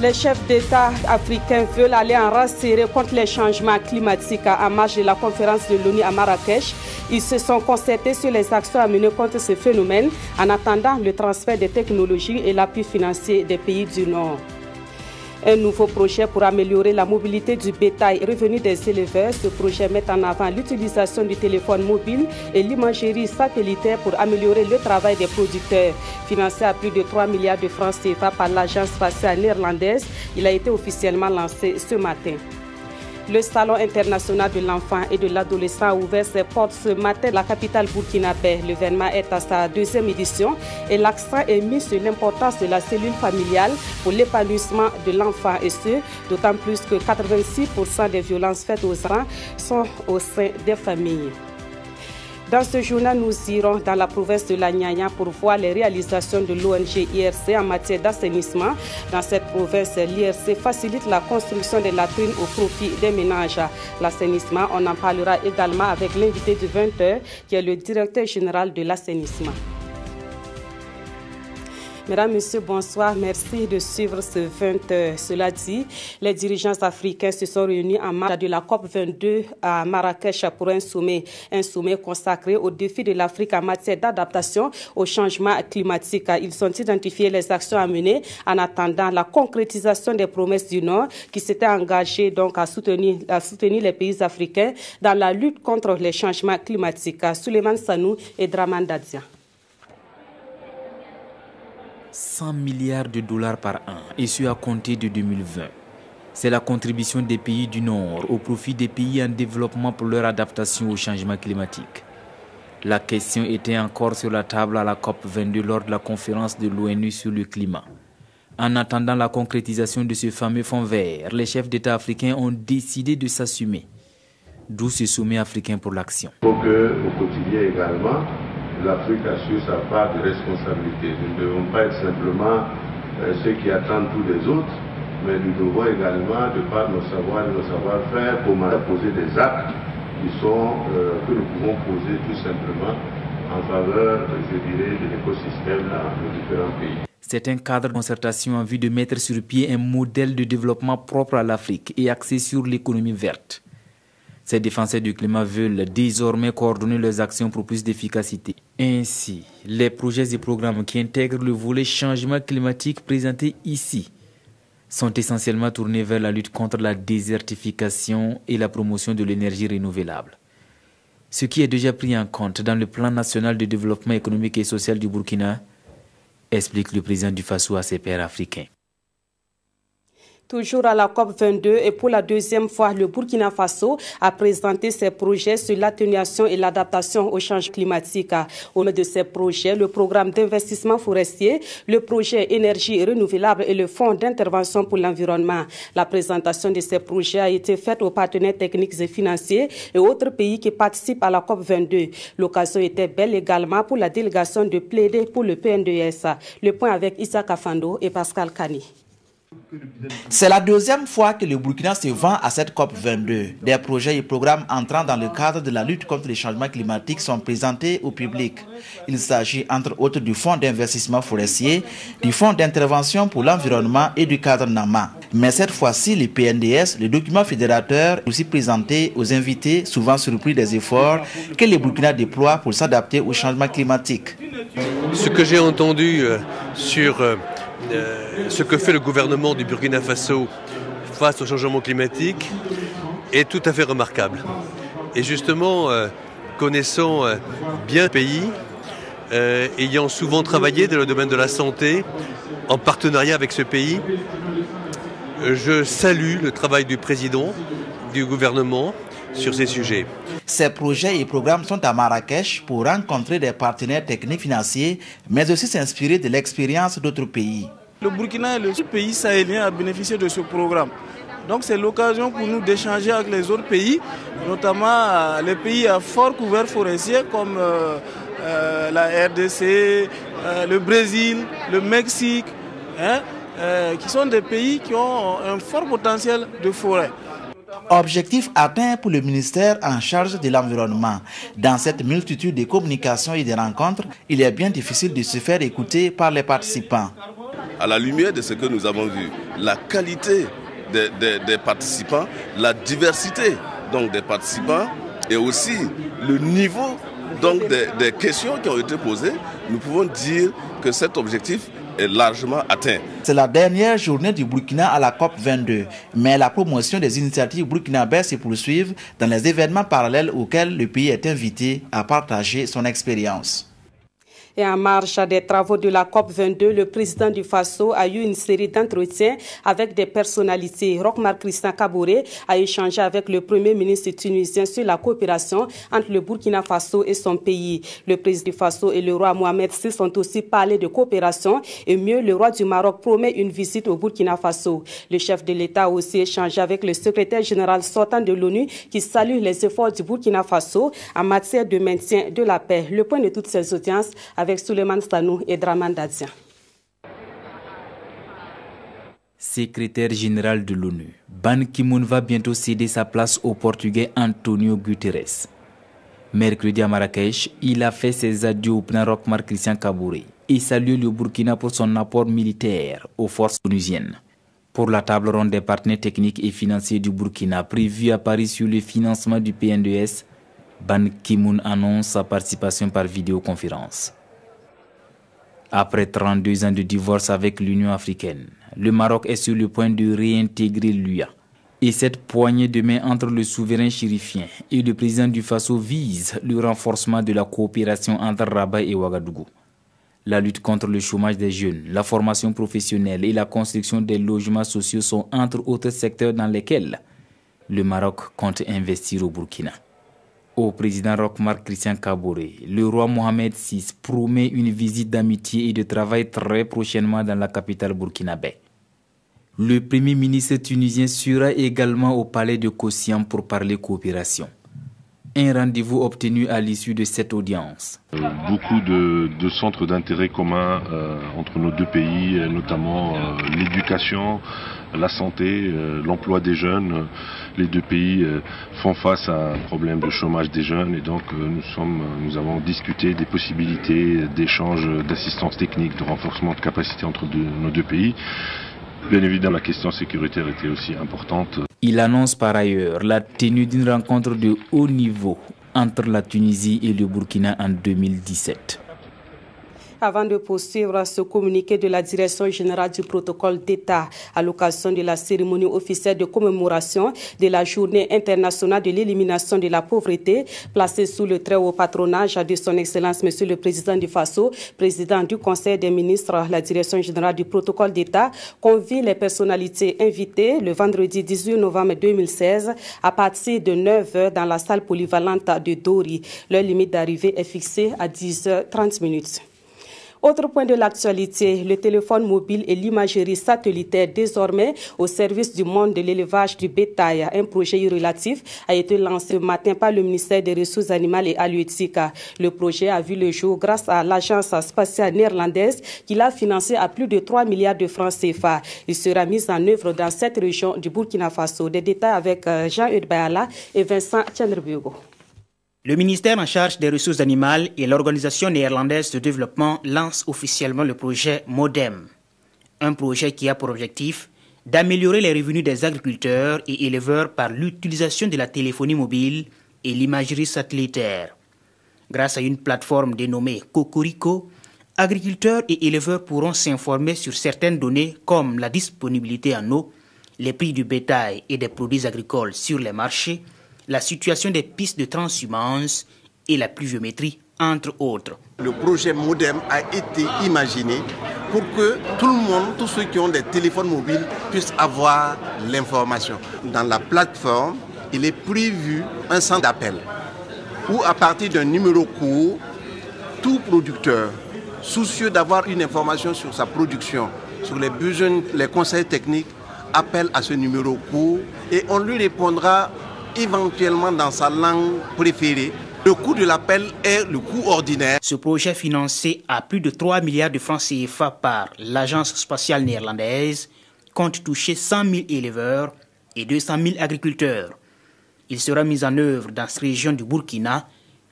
Les chefs d'État africains veulent aller en rang serré contre les changements climatiques en marge de la conférence de l'ONU à Marrakech. Ils se sont concertés sur les actions à mener contre ce phénomène en attendant le transfert des technologies et l'appui financier des pays du Nord. Un nouveau projet pour améliorer la mobilité du bétail revenu des éleveurs. Ce projet met en avant l'utilisation du téléphone mobile et l'imagerie satellitaire pour améliorer le travail des producteurs. Financé à plus de 3 milliards de francs CFA par l'agence spatiale néerlandaise, il a été officiellement lancé ce matin. Le Salon international de l'enfant et de l'adolescent a ouvert ses portes ce matin à la capitale burkinabé. L'événement est à sa deuxième édition et l'accent est mis sur l'importance de la cellule familiale pour l'épanouissement de l'enfant et ce, d'autant plus que 86% des violences faites aux enfants sont au sein des familles. Dans ce journal, nous irons dans la province de la Nyanya pour voir les réalisations de l'ONG IRC en matière d'assainissement. Dans cette province, l'IRC facilite la construction des latrines au profit des ménages. L'assainissement, on en parlera également avec l'invité du 20h qui est le directeur général de l'assainissement. Mesdames, Messieurs, bonsoir. Merci de suivre ce 20h. Cela dit, les dirigeants africains se sont réunis en marge de la COP22 à Marrakech pour un sommet consacré aux défis de l'Afrique en matière d'adaptation au changement climatique. Ils ont identifié les actions à mener en attendant la concrétisation des promesses du Nord qui s'étaient engagées donc à soutenir les pays africains dans la lutte contre les changements climatiques. Souleymane Sanou et Draman Dadia. 100 milliards de dollars par an, et ce à compter de 2020. C'est la contribution des pays du Nord au profit des pays en développement pour leur adaptation au changement climatique. La question était encore sur la table à la COP22 lors de la conférence de l'ONU sur le climat. En attendant la concrétisation de ce fameux fonds vert, les chefs d'État africains ont décidé de s'assumer. D'où ce sommet africain pour l'action. Il faut qu'au quotidien également, l'Afrique assure sa part de responsabilité. Nous ne devons pas être simplement ceux qui attendent tous les autres, mais nous devons également, de par nos savoirs et nos savoir-faire, commencer à poser des actes que nous pouvons poser tout simplement en faveur, je dirais, de l'écosystème dans nos différents pays. C'est un cadre de concertation en vue de mettre sur pied un modèle de développement propre à l'Afrique et axé sur l'économie verte. Ces défenseurs du climat veulent désormais coordonner leurs actions pour plus d'efficacité. Ainsi, les projets et programmes qui intègrent le volet changement climatique présentés ici sont essentiellement tournés vers la lutte contre la désertification et la promotion de l'énergie renouvelable. Ce qui est déjà pris en compte dans le plan national de développement économique et social du Burkina, explique le président du FASO à ses pairs africains. Toujours à la COP22 et pour la deuxième fois, le Burkina Faso a présenté ses projets sur l'atténuation et l'adaptation au changement climatique. Au nom de ces projets, le programme d'investissement forestier, le projet énergie renouvelable et le fonds d'intervention pour l'environnement. La présentation de ces projets a été faite aux partenaires techniques et financiers et autres pays qui participent à la COP22. L'occasion était belle également pour la délégation de plaider pour le PNDS. Le point avec Issa Kafando et Pascal Kani. C'est la deuxième fois que le Burkina se vend à cette COP22. Des projets et programmes entrant dans le cadre de la lutte contre les changements climatiques sont présentés au public. Il s'agit entre autres du Fonds d'investissement forestier, du Fonds d'intervention pour l'environnement et du cadre NAMA. Mais cette fois-ci, le PNDS, le document fédérateur, est aussi présenté aux invités, souvent surpris des efforts que le Burkina déploie pour s'adapter au changement climatique. Ce que j'ai entendu sur ce que fait le gouvernement du Burkina Faso face au changement climatique est tout à fait remarquable. Et justement, connaissant bien le pays, ayant souvent travaillé dans le domaine de la santé, en partenariat avec ce pays, je salue le travail du président, du gouvernement, sur ces sujets. Ces projets et programmes sont à Marrakech pour rencontrer des partenaires techniques financiers, mais aussi s'inspirer de l'expérience d'autres pays. Le Burkina est le seul pays sahélien à bénéficier de ce programme. Donc c'est l'occasion pour nous d'échanger avec les autres pays, notamment les pays à fort couvert forestier comme la RDC, le Brésil, le Mexique, qui sont des pays qui ont un fort potentiel de forêt. Objectif atteint pour le ministère en charge de l'environnement. Dans cette multitude de communications et de rencontres, il est bien difficile de se faire écouter par les participants. à la lumière de ce que nous avons vu, la qualité des participants, la diversité donc, des participants et aussi le niveau donc, des questions qui ont été posées, nous pouvons dire que cet objectif est largement atteint. C'est la dernière journée du Burkina à la COP 22, mais la promotion des initiatives burkinabès se poursuit dans les événements parallèles auxquels le pays est invité à partager son expérience. Et en marge des travaux de la COP22, le président du Faso a eu une série d'entretiens avec des personnalités. Roch-Marc Christian Kaboré a échangé avec le premier ministre tunisien sur la coopération entre le Burkina Faso et son pays. Le président du Faso et le roi Mohamed VI ont aussi parlé de coopération et mieux, le roi du Maroc promet une visite au Burkina Faso. Le chef de l'État a aussi échangé avec le secrétaire général sortant de l'ONU qui salue les efforts du Burkina Faso en matière de maintien de la paix. Le point de toutes ces audiences avec Souleymane Stanou et Draman Dadia. Secrétaire général de l'ONU, Ban Ki-moon va bientôt céder sa place au Portugais Antonio Guterres. Mercredi à Marrakech, il a fait ses adieux au président Roch-Marc Christian Kaboré et salue le Burkina pour son apport militaire aux forces onusiennes. Pour la table ronde des partenaires techniques et financiers du Burkina prévue à Paris sur le financement du PNDS, Ban Ki-moon annonce sa participation par vidéoconférence. Après 32 ans de divorce avec l'Union africaine, le Maroc est sur le point de réintégrer l'UA. Et cette poignée de main entre le souverain chérifien et le président du Faso vise le renforcement de la coopération entre Rabat et Ouagadougou. La lutte contre le chômage des jeunes, la formation professionnelle et la construction des logements sociaux sont entre autres secteurs dans lesquels le Maroc compte investir au Burkina. Au président Roch-Marc Christian Kaboré, le roi Mohamed VI promet une visite d'amitié et de travail très prochainement dans la capitale burkinabé. Le premier ministre tunisien sera également au palais de Kossiam pour parler coopération. Un rendez-vous obtenu à l'issue de cette audience. Beaucoup de centres d'intérêt communs entre nos deux pays, notamment l'éducation, la santé, l'emploi des jeunes. Les deux pays font face à un problème de chômage des jeunes et donc nous avons discuté des possibilités d'échange d'assistance technique, de renforcement de capacité entre nos deux pays. Bien évidemment, la question sécuritaire était aussi importante. Il annonce par ailleurs la tenue d'une rencontre de haut niveau entre la Tunisie et le Burkina en 2017. Avant de poursuivre ce communiqué de la Direction générale du protocole d'État à l'occasion de la cérémonie officielle de commémoration de la Journée internationale de l'élimination de la pauvreté, placée sous le très haut patronage de son Excellence Monsieur le Président du Faso, président du Conseil des ministres, la Direction générale du protocole d'État convie les personnalités invitées le vendredi 18 novembre 2016 à partir de 9h dans la salle polyvalente de Dori. Leur limite d'arrivée est fixée à 10h30. Autre point de l'actualité, le téléphone mobile et l'imagerie satellitaire désormais au service du monde de l'élevage du bétail. Un projet relatif a été lancé ce matin par le ministère des Ressources animales et halieutiques. Le projet a vu le jour grâce à l'agence spatiale néerlandaise qui l'a financé à plus de 3 milliards de francs CFA. Il sera mis en œuvre dans cette région du Burkina Faso. Des détails avec Jean-Eudes Bayala et Vincent Tchandrebugo. Le ministère en charge des ressources animales et l'Organisation néerlandaise de développement lancent officiellement le projet MODEM. Un projet qui a pour objectif d'améliorer les revenus des agriculteurs et éleveurs par l'utilisation de la téléphonie mobile et l'imagerie satellitaire. Grâce à une plateforme dénommée Cocorico, agriculteurs et éleveurs pourront s'informer sur certaines données comme la disponibilité en eau, les prix du bétail et des produits agricoles sur les marchés, la situation des pistes de transhumance et la pluviométrie, entre autres. Le projet MODEM a été imaginé pour que tout le monde, tous ceux qui ont des téléphones mobiles, puissent avoir l'information. Dans la plateforme, il est prévu un centre d'appel où, à partir d'un numéro court, tout producteur soucieux d'avoir une information sur sa production, sur les besoins, les conseils techniques, appelle à ce numéro court et on lui répondra éventuellement dans sa langue préférée. Le coût de l'appel est le coût ordinaire. Ce projet financé à plus de 3 milliards de francs CFA par l'Agence spatiale néerlandaise compte toucher 100 000 éleveurs et 200 000 agriculteurs. Il sera mis en œuvre dans cette région du Burkina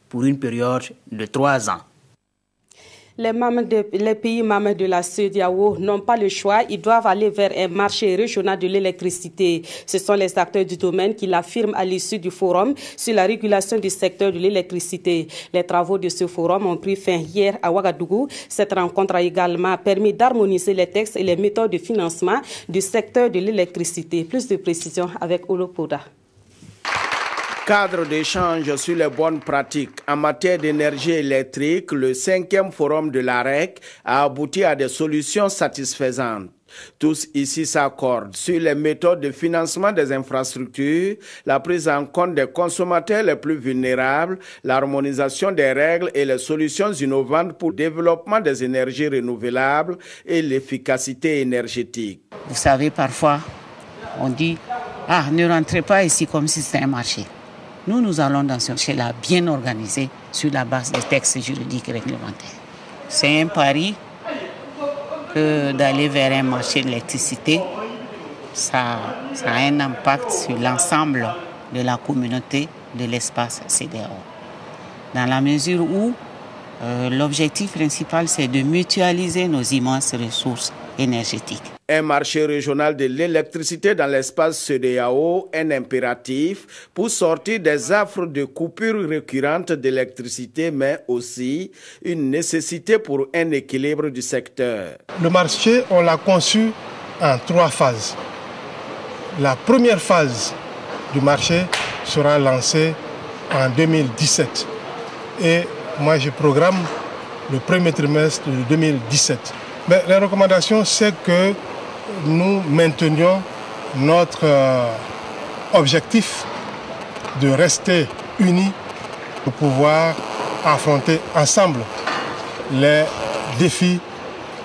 pour une période de 3 ans. Les pays membres de la CEDEAO n'ont pas le choix, ils doivent aller vers un marché régional de l'électricité. Ce sont les acteurs du domaine qui l'affirment à l'issue du forum sur la régulation du secteur de l'électricité. Les travaux de ce forum ont pris fin hier à Ouagadougou. Cette rencontre a également permis d'harmoniser les textes et les méthodes de financement du secteur de l'électricité. Plus de précisions avec Olopoda. Cadre d'échange sur les bonnes pratiques en matière d'énergie électrique, le 5e forum de l'AREC a abouti à des solutions satisfaisantes. Tous ici s'accordent sur les méthodes de financement des infrastructures, la prise en compte des consommateurs les plus vulnérables, l'harmonisation des règles et les solutions innovantes pour le développement des énergies renouvelables et l'efficacité énergétique. Vous savez, parfois, on dit « Ah, ne rentrez pas ici comme si c'était un marché ». Nous allons dans ce marché-là bien organisé sur la base des textes juridiques réglementaires. C'est un pari que d'aller vers un marché de l'électricité, ça a un impact sur l'ensemble de la communauté de l'espace CEDEAO. Dans la mesure où l'objectif principal, c'est de mutualiser nos immenses ressources énergétiques. Un marché régional de l'électricité dans l'espace CEDEAO est un impératif pour sortir des affres de coupures récurrentes d'électricité, mais aussi une nécessité pour un équilibre du secteur. Le marché, on l'a conçu en 3 phases. La première phase du marché sera lancée en 2017. Et moi, je programme le premier trimestre de 2017. Mais la recommandation, c'est que nous maintenions notre objectif de rester unis pour pouvoir affronter ensemble les défis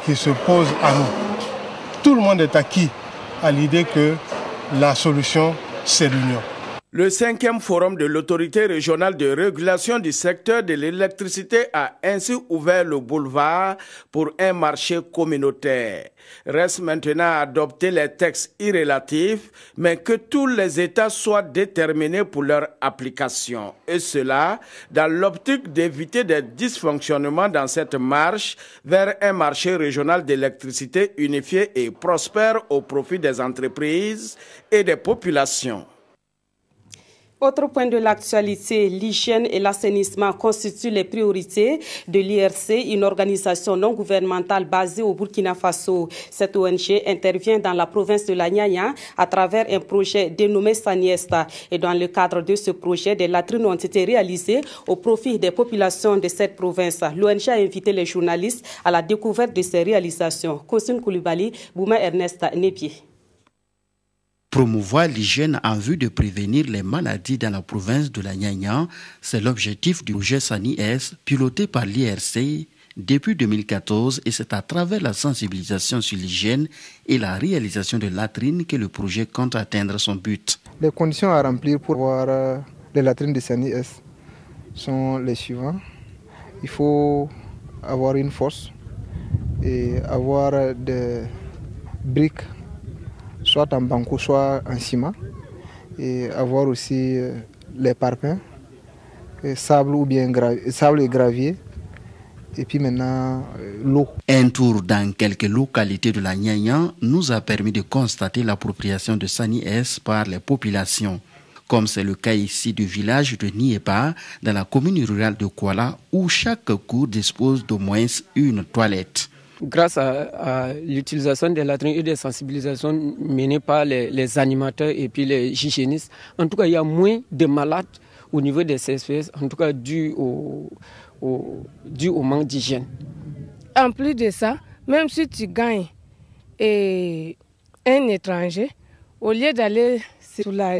qui se posent à nous. Tout le monde est acquis à l'idée que la solution, c'est l'union. Le 5e forum de l'autorité régionale de régulation du secteur de l'électricité a ainsi ouvert le boulevard pour un marché communautaire. Reste maintenant à adopter les textes irrélatifs, mais que tous les États soient déterminés pour leur application. Et cela dans l'optique d'éviter des dysfonctionnements dans cette marche vers un marché régional d'électricité unifié et prospère au profit des entreprises et des populations. Autre point de l'actualité, l'hygiène et l'assainissement constituent les priorités de l'IRC, une organisation non gouvernementale basée au Burkina Faso. Cette ONG intervient dans la province de la Nyanya à travers un projet dénommé Saniesta. Et dans le cadre de ce projet, des latrines ont été réalisées au profit des populations de cette province. L'ONG a invité les journalistes à la découverte de ces réalisations. Kosune Koulibaly, Bouma Ernest Nepié. Promouvoir l'hygiène en vue de prévenir les maladies dans la province de la Nyanya, c'est l'objectif du projet Sani-S piloté par l'IRC depuis 2014 et c'est à travers la sensibilisation sur l'hygiène et la réalisation de latrines que le projet compte atteindre son but. Les conditions à remplir pour avoir les latrines de Sani-S sont les suivants. Il faut avoir une fosse et avoir des briques soit en banco, soit en ciment, et avoir aussi les parpaings, sable et gravier, et puis maintenant l'eau. Un tour dans quelques localités de la Nyanya nous a permis de constater l'appropriation de Sani-S par les populations, comme c'est le cas ici du village de Niépa, dans la commune rurale de Kuala, où chaque cour dispose d'au moins une toilette. Grâce à l'utilisation des latrines et des sensibilisations menées par les animateurs et puis les hygiénistes, en tout cas, il y a moins de malades au niveau des CSPS, en tout cas dû au manque d'hygiène. En plus de ça, même si tu gagnes un étranger, au lieu d'aller sur la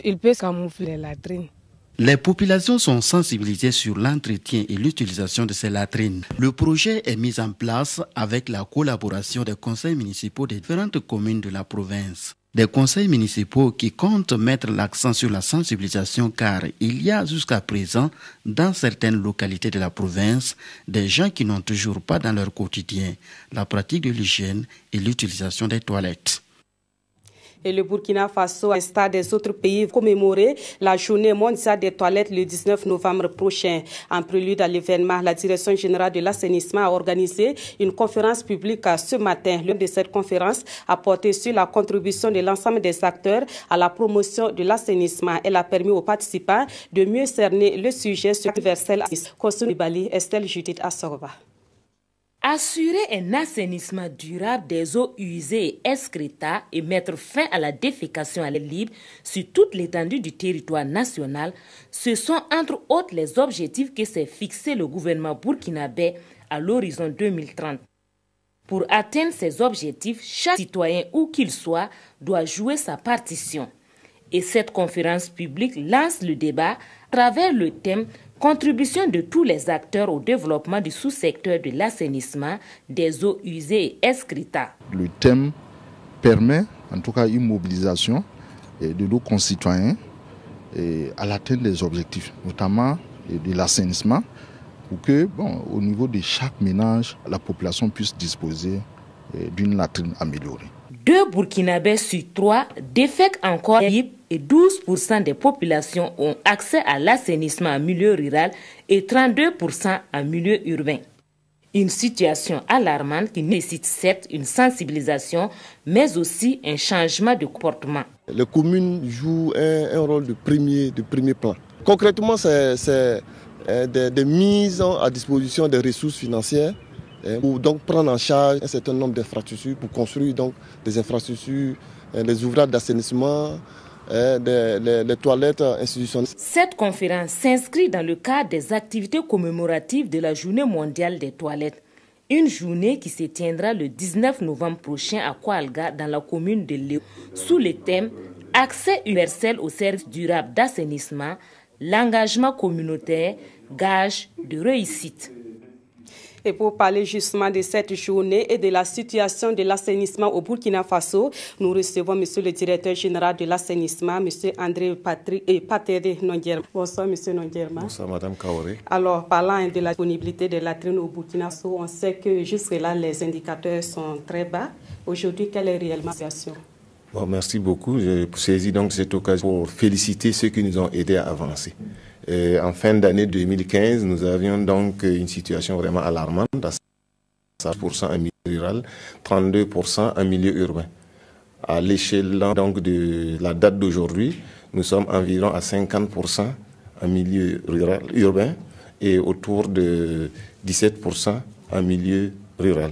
il peut camoufler les latrines. Les populations sont sensibilisées sur l'entretien et l'utilisation de ces latrines. Le projet est mis en place avec la collaboration des conseils municipaux des différentes communes de la province. Des conseils municipaux qui comptent mettre l'accent sur la sensibilisation car il y a jusqu'à présent, dans certaines localités de la province, des gens qui n'ont toujours pas dans leur quotidien la pratique de l'hygiène et l'utilisation des toilettes. Et le Burkina Faso, à l'instar des autres pays, commémorer la journée mondiale des toilettes le 19 novembre prochain. En prélude à l'événement, la Direction générale de l'assainissement a organisé une conférence publique ce matin. L'une de cette conférence a porté sur la contribution de l'ensemble des acteurs à la promotion de l'assainissement. Elle a permis aux participants de mieux cerner le sujet sur universel. Kossouni Bali, Estelle Judith Assorba. Assurer un assainissement durable des eaux usées et excréta et mettre fin à la défécation à l'air libre sur toute l'étendue du territoire national, ce sont entre autres les objectifs que s'est fixé le gouvernement burkinabé à l'horizon 2030. Pour atteindre ces objectifs, chaque citoyen, où qu'il soit, doit jouer sa partition. Et cette conférence publique lance le débat à travers le thème « Contribution de tous les acteurs au développement du sous-secteur de l'assainissement des eaux usées et excréta ». Le thème permet en tout cas une mobilisation de nos concitoyens à l'atteinte des objectifs, notamment de l'assainissement, pour que, au niveau de chaque ménage, la population puisse disposer d'une latrine améliorée. 2 Burkinabés sur 3 défèquent encore libre et 12% des populations ont accès à l'assainissement en milieu rural et 32% en milieu urbain. Une situation alarmante qui nécessite certes une sensibilisation, mais aussi un changement de comportement. Les communes jouent un rôle de premier plan. Concrètement, c'est des mises à disposition des ressources financières pour donc prendre en charge un certain nombre d'infrastructures, pour construire donc des infrastructures, des ouvrages d'assainissement, les toilettes institutionnelles. Cette conférence s'inscrit dans le cadre des activités commémoratives de la Journée mondiale des toilettes. Une journée qui se tiendra le 19 novembre prochain à Koualga, dans la commune de Léo, sous le thème « Accès universel aux services durables d'assainissement, l'engagement communautaire, gage de réussite ». Et pour parler justement de cette journée et de la situation de l'assainissement au Burkina Faso, nous recevons Monsieur le directeur général de l'assainissement, Monsieur André Patere Nonguerma. Bonsoir Monsieur Nonguerma. Bonsoir Madame Kaoré. Alors, parlant de la disponibilité des latrines au Burkina Faso, on sait que jusque-là les indicateurs sont très bas. Aujourd'hui, quelle est réellement la situation? Bon, merci beaucoup. Je saisis donc cette occasion pour féliciter ceux qui nous ont aidés à avancer. En fin d'année 2015, nous avions donc une situation vraiment alarmante, à 5% en milieu rural, 32% en milieu urbain. À l'échelle donc de la date d'aujourd'hui, nous sommes environ à 50% en milieu rural, urbain et autour de 17% en milieu rural.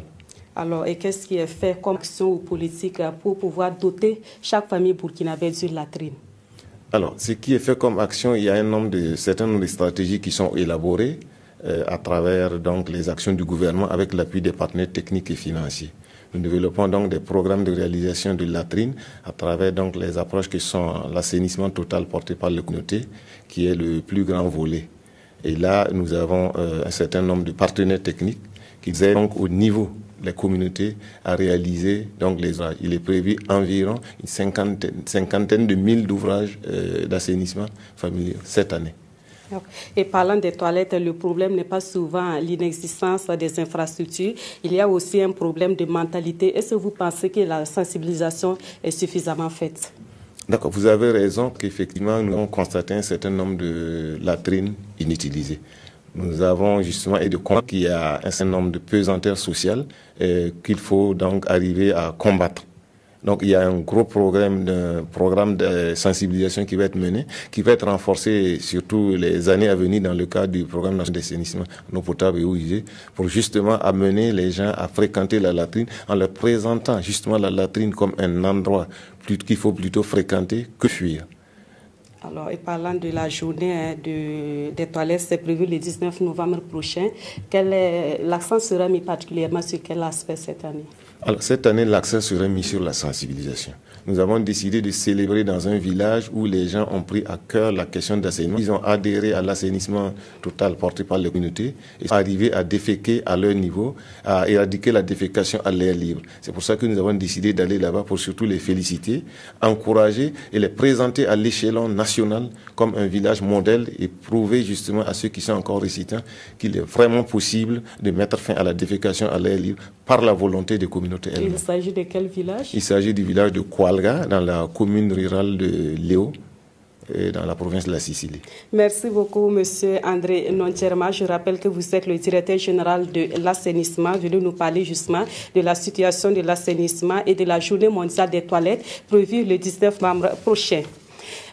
Alors, et qu'est-ce qui est fait comme action ou politique pour pouvoir doter chaque famille burkinabé d'une latrine? Alors, ce qui est fait comme action, il y a un certain nombre de stratégies qui sont élaborées à travers donc les actions du gouvernement avec l'appui des partenaires techniques et financiers. Nous développons donc des programmes de réalisation de latrines à travers donc les approches qui sont l'assainissement total porté par les communautés, qui est le plus grand volet. Et là, nous avons un certain nombre de partenaires techniques qui aident donc au niveau les communautés à réaliser donc les ouvrages. Il est prévu environ une cinquantaine de mille d'ouvrages d'assainissement familial cette année. Et parlant des toilettes, le problème n'est pas souvent l'inexistence des infrastructures. Il y a aussi un problème de mentalité. Est-ce que vous pensez que la sensibilisation est suffisamment faite? D'accord, vous avez raison qu'effectivement nous avons constaté un certain nombre de latrines inutilisées. Nous avons justement et de comprendre qu'il y a un certain nombre de pesanteurs sociales qu'il faut donc arriver à combattre. Donc il y a un gros programme de sensibilisation qui va être mené, qui va être renforcé surtout les années à venir dans le cadre du programme national d'assainissement en eau potable et eau usée, pour justement amener les gens à fréquenter la latrine en leur présentant justement la latrine comme un endroit qu'il faut plutôt fréquenter que fuir. Alors, et parlant de la journée des toilettes, c'est prévu le 19 novembre prochain. L'accent sera mis particulièrement sur quel aspect cette année? Alors, cette année, l'accent sera mis sur la sensibilisation. Nous avons décidé de célébrer dans un village où les gens ont pris à cœur la question d'assainissement. Ils ont adhéré à l'assainissement total porté par les communautés et sont arrivés à déféquer à leur niveau, à éradiquer la défécation à l'air libre. C'est pour ça que nous avons décidé d'aller là-bas pour surtout les féliciter, encourager et les présenter à l'échelon national comme un village modèle et prouver justement à ceux qui sont encore récitants qu'il est vraiment possible de mettre fin à la défécation à l'air libre par la volonté des communautés. communauté elle-même. Il s'agit de quel village? Il s'agit du village de Koualga, dans la commune rurale de Léo, et dans la province de la Sicile. Merci beaucoup, Monsieur André Noncherma. Je rappelle que vous êtes le directeur général de l'assainissement, venu nous parler justement de la situation de l'assainissement et de la journée mondiale des toilettes prévue le 19 novembre prochain.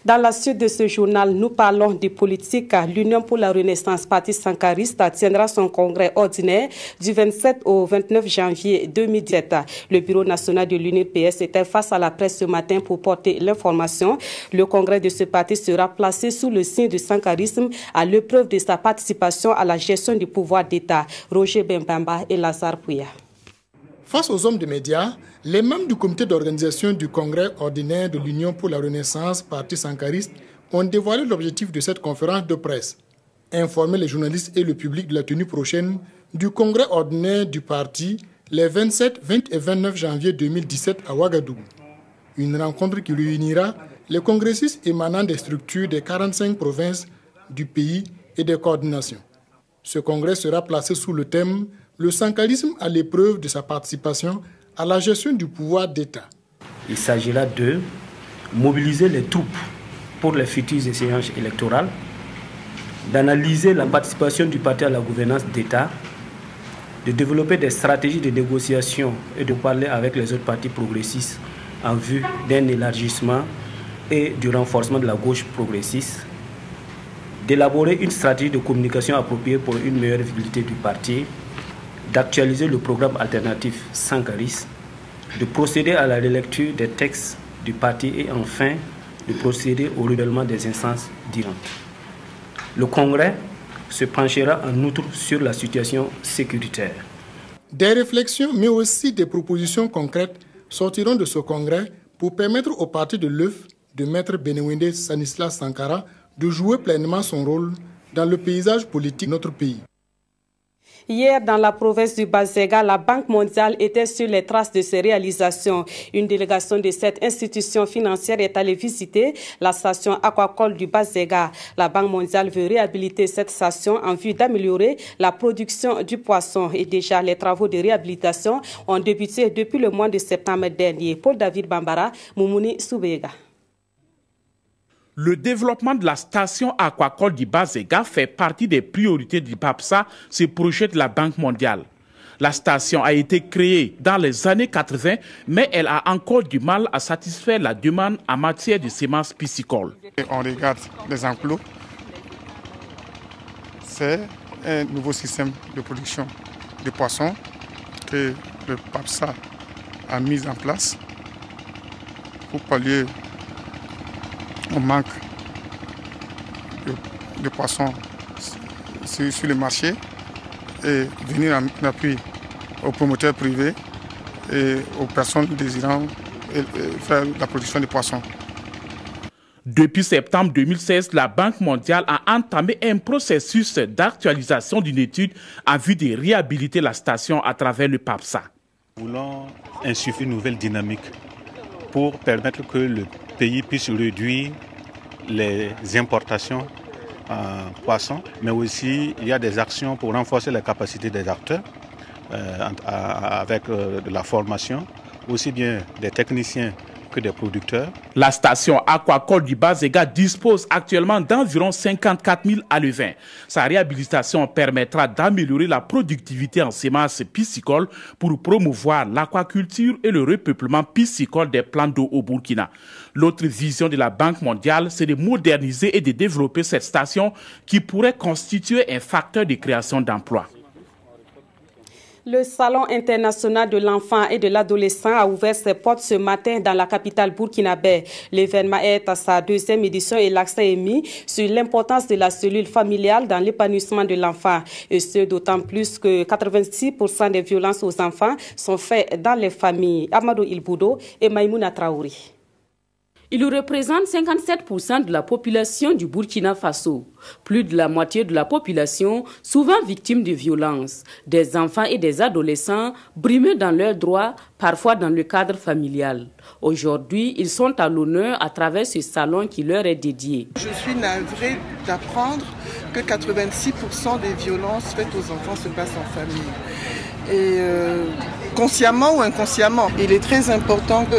Dans la suite de ce journal, nous parlons de politique. L'Union pour la Renaissance, parti sankariste, tiendra son congrès ordinaire du 27 au 29 janvier 2017. Le bureau national de l'UNPS était face à la presse ce matin pour porter l'information. Le congrès de ce parti sera placé sous le signe du sankarisme à l'épreuve de sa participation à la gestion du pouvoir d'État. Roger Bembamba et Lazare Pouya. Face aux hommes de médias, les membres du comité d'organisation du congrès ordinaire de l'Union pour la Renaissance, parti sankariste, ont dévoilé l'objectif de cette conférence de presse. Informer les journalistes et le public de la tenue prochaine du congrès ordinaire du parti les 27, 20 et 29 janvier 2017 à Ouagadougou. Une rencontre qui réunira les congressistes émanant des structures des 45 provinces du pays et des coordinations. Ce congrès sera placé sous le thème « Le sankarisme à l'épreuve de sa participation à la gestion du pouvoir d'État ». Il s'agira de mobiliser les troupes pour les futures échéances électorales, d'analyser la participation du parti à la gouvernance d'État, de développer des stratégies de négociation et de parler avec les autres partis progressistes en vue d'un élargissement et du renforcement de la gauche progressiste, d'élaborer une stratégie de communication appropriée pour une meilleure visibilité du parti, d'actualiser le programme alternatif sankariste, de procéder à la relecture des textes du parti et enfin de procéder au renouvellement des instances dirigeantes. Le congrès se penchera en outre sur la situation sécuritaire. Des réflexions mais aussi des propositions concrètes sortiront de ce congrès pour permettre au parti de l'œuf de Maître Benewende Stanislas Sankara de jouer pleinement son rôle dans le paysage politique de notre pays. Hier, dans la province du Bas-Zéga, la Banque mondiale était sur les traces de ses réalisations. Une délégation de cette institution financière est allée visiter la station aquacole du Bas-Zéga. La Banque mondiale veut réhabiliter cette station en vue d'améliorer la production du poisson. Et déjà, les travaux de réhabilitation ont débuté depuis le mois de septembre dernier. Paul David Bambara, Moumouni Soubega. Le développement de la station aquacole du Bas-Zéga fait partie des priorités du PAPSA, ce projet de la Banque mondiale. La station a été créée dans les années 80, mais elle a encore du mal à satisfaire la demande en matière de semences piscicoles. On regarde les enclos. C'est un nouveau système de production de poissons que le PAPSA a mis en place pour pallier on manque de poissons sur le marché et venir en appui aux promoteurs privés et aux personnes désirant faire la production de poissons. Depuis septembre 2016, la Banque mondiale a entamé un processus d'actualisation d'une étude en vue de réhabiliter la station à travers le PAPSA. Nous voulons insuffler une nouvelle dynamique pour permettre que le pays puisse réduire les importations en poissons, mais aussi il y a des actions pour renforcer les capacités des acteurs avec de la formation, aussi bien des techniciens que des producteurs. La station aquacole du Bas-Zéga dispose actuellement d'environ 54 000 alevins. Sa réhabilitation permettra d'améliorer la productivité en semences piscicoles pour promouvoir l'aquaculture et le repeuplement piscicole des plans d'eau au Burkina. L'autre vision de la Banque mondiale, c'est de moderniser et de développer cette station qui pourrait constituer un facteur de création d'emplois. Le Salon international de l'enfant et de l'adolescent a ouvert ses portes ce matin dans la capitale burkinabé. L'événement est à sa deuxième édition et l'accent est mis sur l'importance de la cellule familiale dans l'épanouissement de l'enfant. Et ce, d'autant plus que 86% des violences aux enfants sont faites dans les familles. Amadou Ilboudo et Maïmouna Traouri. Il représente 57% de la population du Burkina Faso. Plus de la moitié de la population, souvent victime de violences. Des enfants et des adolescents brimés dans leurs droits, parfois dans le cadre familial. Aujourd'hui, ils sont à l'honneur à travers ce salon qui leur est dédié. Je suis navrée d'apprendre que 86% des violences faites aux enfants se passent en famille. Et consciemment ou inconsciemment. Il est très important que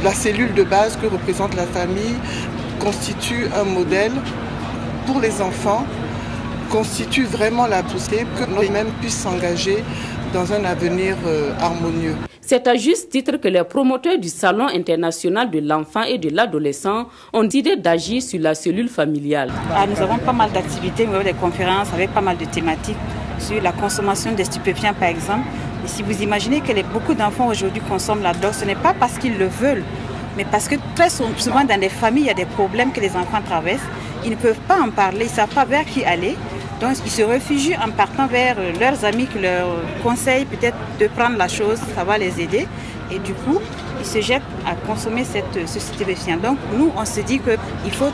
la cellule de base que représente la famille constitue un modèle pour les enfants, constitue vraiment la poussée, que nous-mêmes puissent s'engager dans un avenir harmonieux. C'est à juste titre que les promoteurs du Salon international de l'enfant et de l'adolescent ont décidé d'agir sur la cellule familiale. Nous avons pas mal d'activités, des conférences avec pas mal de thématiques sur la consommation des stupéfiants par exemple. Et si vous imaginez que beaucoup d'enfants aujourd'hui consomment la drogue, ce n'est pas parce qu'ils le veulent, mais parce que très souvent dans les familles, il y a des problèmes que les enfants traversent. Ils ne peuvent pas en parler, ils ne savent pas vers qui aller. Donc ils se réfugient en partant vers leurs amis qui leur conseillent peut-être de prendre la chose, ça va les aider. Et du coup, ils se jettent à consommer ce stupéfiant. Donc nous, on se dit qu'il faut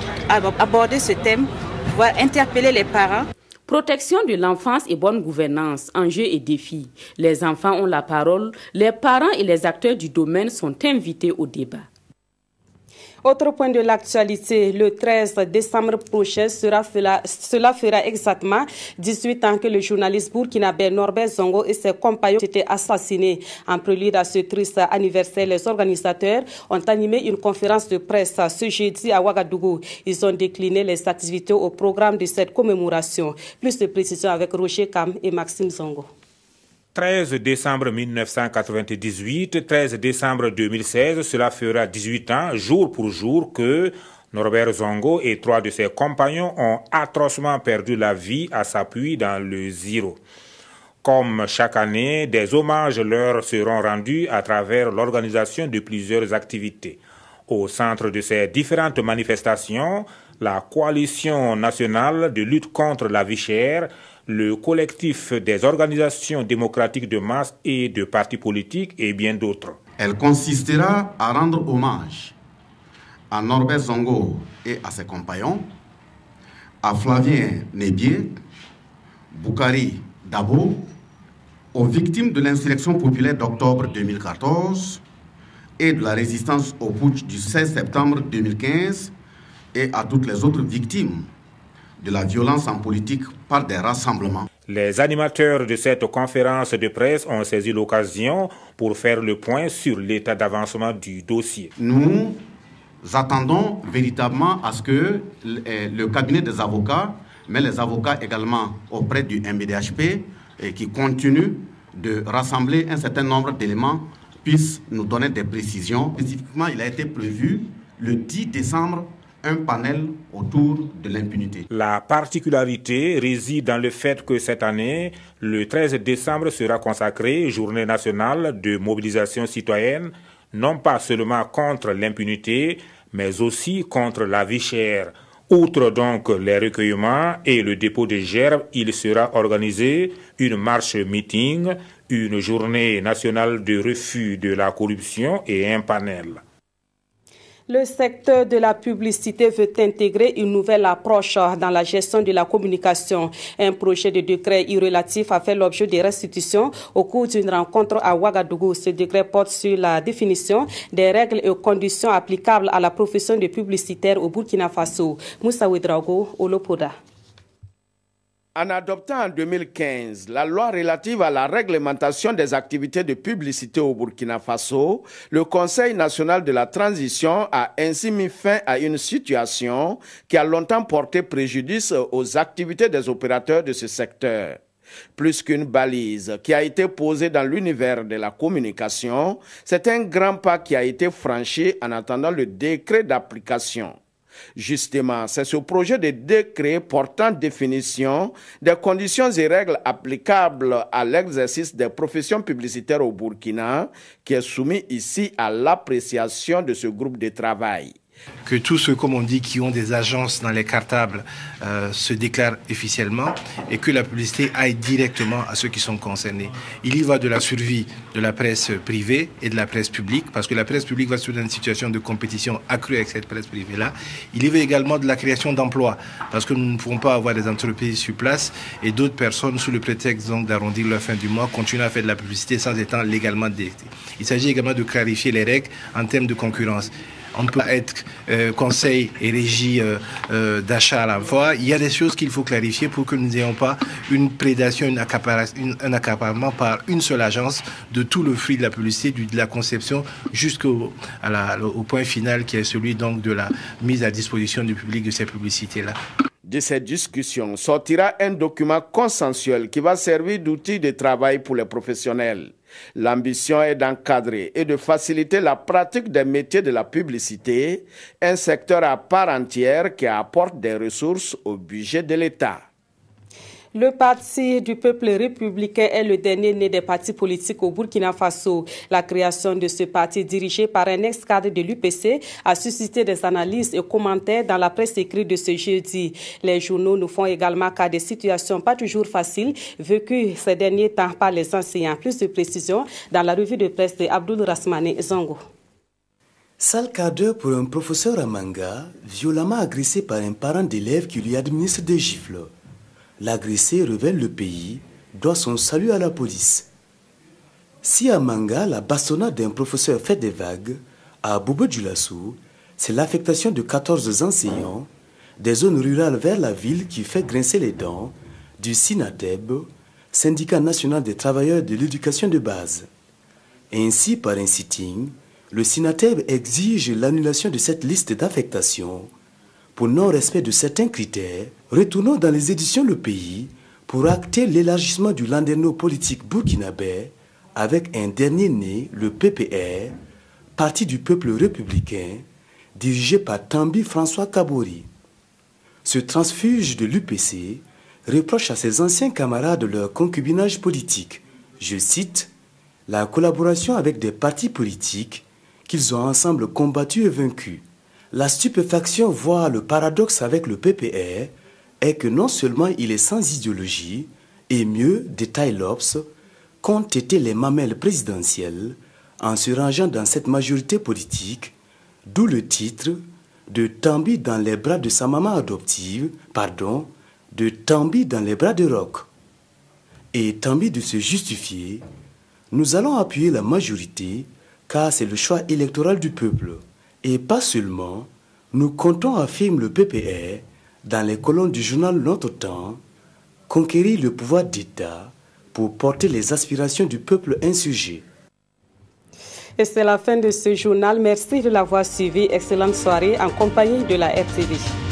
aborder ce thème, pouvoir interpeller les parents. Protection de l'enfance et bonne gouvernance, enjeux et défis. Les enfants ont la parole, les parents et les acteurs du domaine sont invités au débat. Autre point de l'actualité, le 13 décembre prochain, cela fera exactement 18 ans que le journaliste burkinabé Norbert Zongo et ses compagnons ont été assassinés. En prélude à ce triste anniversaire, les organisateurs ont animé une conférence de presse ce jeudi à Ouagadougou. Ils ont décliné les activités au programme de cette commémoration. Plus de précisions avec Roger Kam et Maxime Zongo. 13 décembre 1998, 13 décembre 2016, cela fera 18 ans, jour pour jour, que Norbert Zongo et 3 de ses compagnons ont atrocement perdu la vie à Sapuy dans le Ziro. Comme chaque année, des hommages leur seront rendus à travers l'organisation de plusieurs activités. Au centre de ces différentes manifestations, la coalition nationale de lutte contre la vie chère, le collectif des organisations démocratiques de masse et de partis politiques et bien d'autres. Elle consistera à rendre hommage à Norbert Zongo et à ses compagnons, à Flavien Nébier, Boukari Dabo, aux victimes de l'insurrection populaire d'octobre 2014 et de la résistance au putsch du 16 septembre 2015 et à toutes les autres victimes de la violence en politique par des rassemblements. Les animateurs de cette conférence de presse ont saisi l'occasion pour faire le point sur l'état d'avancement du dossier. Nous attendons véritablement à ce que le cabinet des avocats, mais les avocats également auprès du MBDHP, qui continue de rassembler un certain nombre d'éléments, puissent nous donner des précisions. Spécifiquement, il a été prévu le 10 décembre un panel autour de l'impunité. La particularité réside dans le fait que cette année, le 13 décembre sera consacré Journée nationale de mobilisation citoyenne, non pas seulement contre l'impunité, mais aussi contre la vie chère. Outre donc les recueillements et le dépôt de gerbes, il sera organisé une marche-meeting, une journée nationale de refus de la corruption et un panel. Le secteur de la publicité veut intégrer une nouvelle approche dans la gestion de la communication. Un projet de décret irrélatif a fait l'objet de restitutions au cours d'une rencontre à Ouagadougou. Ce décret porte sur la définition des règles et conditions applicables à la profession de publicitaire au Burkina Faso. Moussa Ouedraogo, Olopoda. En adoptant en 2015 la loi relative à la réglementation des activités de publicité au Burkina Faso, le Conseil national de la transition a ainsi mis fin à une situation qui a longtemps porté préjudice aux activités des opérateurs de ce secteur. Plus qu'une balise qui a été posée dans l'univers de la communication, c'est un grand pas qui a été franchi en attendant le décret d'application. Justement, c'est ce projet de décret portant définition des conditions et règles applicables à l'exercice des professions publicitaires au Burkina qui est soumis ici à l'appréciation de ce groupe de travail. Que tous ceux, comme on dit, qui ont des agences dans les cartables se déclarent officiellement et que la publicité aille directement à ceux qui sont concernés. Il y va de la survie de la presse privée et de la presse publique, parce que la presse publique va se trouver dans une situation de compétition accrue avec cette presse privée-là. Il y va également de la création d'emplois, parce que nous ne pouvons pas avoir des entreprises sur place et d'autres personnes, sous le prétexte d'arrondir leur fin du mois, continuent à faire de la publicité sans étant légalement détectées. Il s'agit également de clarifier les règles en termes de concurrence. On peut être conseil et régie d'achat à l'emploi. Il y a des choses qu'il faut clarifier pour que nous n'ayons pas une prédation, un accaparement par une seule agence de tout le fruit de la publicité, de la conception jusqu'au point final qui est celui donc de la mise à disposition du public de ces publicités-là. De cette discussion sortira un document consensuel qui va servir d'outil de travail pour les professionnels. L'ambition est d'encadrer et de faciliter la pratique des métiers de la publicité, un secteur à part entière qui apporte des ressources au budget de l'État. Le Parti du peuple républicain est le dernier né des partis politiques au Burkina Faso. La création de ce parti dirigé par un ex-cadre de l'UPC a suscité des analyses et commentaires dans la presse écrite de ce jeudi. Les journaux nous font également cas des situations pas toujours faciles vécues ces derniers temps par les enseignants. Plus de précisions dans la revue de presse de Abdul Rasmane Zango. Sale cadre pour un professeur à Manga, violemment agressé par un parent d'élève qui lui administre des gifles. L'agressé révèle le pays, doit son salut à la police. Si à Manga, la bastonnade d'un professeur fait des vagues, à Bobo-Dioulasso, c'est l'affectation de 14 enseignants des zones rurales vers la ville qui fait grincer les dents du SINATEB, Syndicat national des travailleurs de l'éducation de base. Ainsi, par un sitting, le SINATEB exige l'annulation de cette liste d'affectation pour non-respect de certains critères. Retournons dans les éditions Le Pays pour acter l'élargissement du landerneau politique burkinabé avec un dernier né, le PPR, Parti du peuple républicain, dirigé par Tambi François Kabori. Ce transfuge de l'UPC reproche à ses anciens camarades leur concubinage politique. Je cite, « la collaboration avec des partis politiques qu'ils ont ensemble combattus et vaincus. La stupéfaction, voire le paradoxe avec le PPR, est que non seulement il est sans idéologie, et mieux, détaille l'Obs, qu'ont été les mamelles présidentielles en se rangeant dans cette majorité politique, d'où le titre de Tambi dans les bras de sa maman adoptive, de Tambi dans les bras de Roch. Et Tambi de se justifier, nous allons appuyer la majorité car c'est le choix électoral du peuple. Et pas seulement, nous comptons, affirme le PPR, dans les colonnes du journal Notre Temps, conquérir le pouvoir d'État pour porter les aspirations du peuple insurgé. Et c'est la fin de ce journal. Merci de l'avoir suivi. Excellente soirée en compagnie de la RTV.